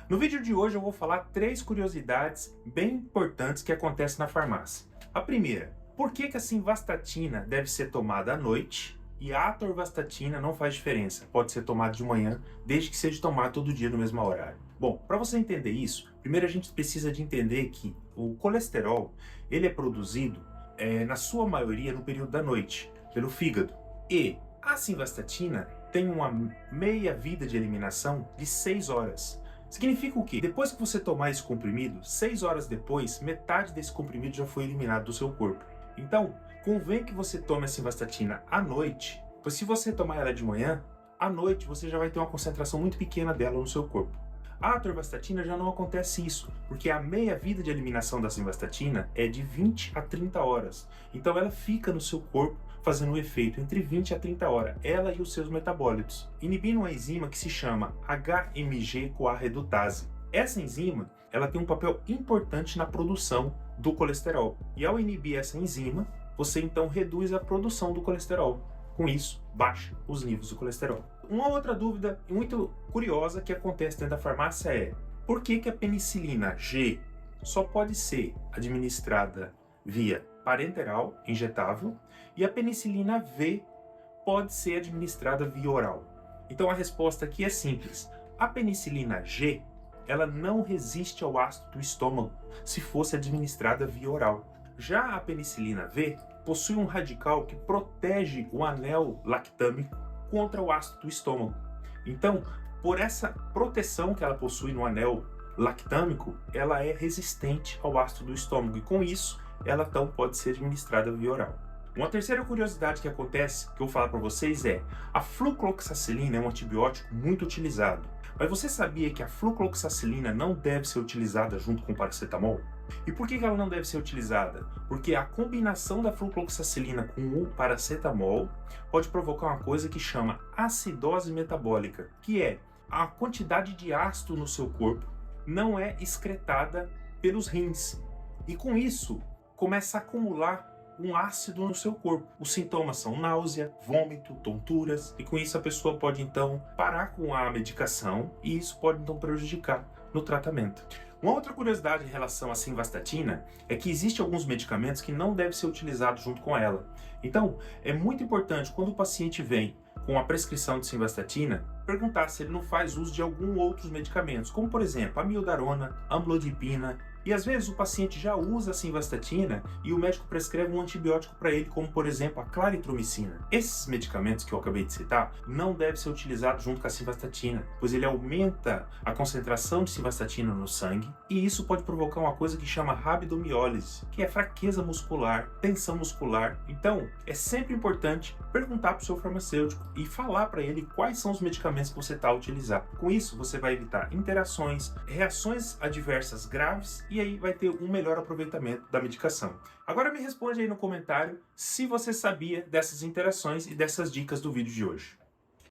No vídeo de hoje eu vou falar 3 curiosidades bem importantes que acontecem na farmácia. A primeira, por que a simvastatina deve ser tomada à noite e a atorvastatina não faz diferença? Pode ser tomada de manhã, desde que seja tomada todo dia no mesmo horário. Bom, para você entender isso, primeiro a gente precisa de entender que o colesterol ele é produzido, na sua maioria, no período da noite, pelo fígado. E a simvastatina tem uma meia vida de eliminação de 6 horas. Significa o quê? Depois que você tomar esse comprimido, 6 horas depois, metade desse comprimido já foi eliminado do seu corpo. Então, convém que você tome a simvastatina à noite, pois se você tomar ela de manhã, à noite você já vai ter uma concentração muito pequena dela no seu corpo. A atorvastatina já não acontece isso, porque a meia-vida de eliminação da simvastatina é de 20 a 30 horas. Então ela fica no seu corpo fazendo um efeito entre 20 a 30 horas, ela e os seus metabólitos, inibindo uma enzima que se chama HMG-CoA redutase. Essa enzima ela tem um papel importante na produção do colesterol. E ao inibir essa enzima, você então reduz a produção do colesterol. Com isso, baixa os níveis do colesterol. Uma outra dúvida muito curiosa que acontece dentro da farmácia é: por que a penicilina G só pode ser administrada via parenteral, injetável, e a penicilina V pode ser administrada via oral? Então a resposta aqui é simples. A penicilina G ela não resiste ao ácido do estômago se fosse administrada via oral. Já a penicilina V possui um radical que protege o anel lactâmico contra o ácido do estômago. Então, por essa proteção que ela possui no anel lactâmico, ela é resistente ao ácido do estômago e com isso, ela então pode ser administrada via oral. Uma terceira curiosidade que acontece, que eu vou falar para vocês é: a flucloxacilina é um antibiótico muito utilizado. Mas você sabia que a flucloxacilina não deve ser utilizada junto com o paracetamol? E por que ela não deve ser utilizada? Porque a combinação da flucloxacilina com o paracetamol pode provocar uma coisa que chama acidose metabólica, que é a quantidade de ácido no seu corpo não é excretada pelos rins. E com isso, começa a acumular um ácido no seu corpo. Os sintomas são náusea, vômito, tonturas, e com isso a pessoa pode então parar com a medicação e isso pode então prejudicar no tratamento. Uma outra curiosidade em relação à simvastatina é que existem alguns medicamentos que não devem ser utilizados junto com ela. Então, é muito importante quando o paciente vem com a prescrição de simvastatina, perguntar se ele não faz uso de alguns outros medicamentos, como por exemplo, amiodarona, amlodipina. E às vezes o paciente já usa a simvastatina e o médico prescreve um antibiótico para ele, como por exemplo a claritromicina. Esses medicamentos que eu acabei de citar não devem ser utilizados junto com a simvastatina, pois ele aumenta a concentração de simvastatina no sangue e isso pode provocar uma coisa que chama rabdomiólise, que é fraqueza muscular, tensão muscular. Então é sempre importante perguntar para o seu farmacêutico e falar para ele quais são os medicamentos que você está a utilizar. Com isso você vai evitar interações, reações adversas graves e aí vai ter um melhor aproveitamento da medicação. Agora me responde aí no comentário se você sabia dessas interações e dessas dicas do vídeo de hoje.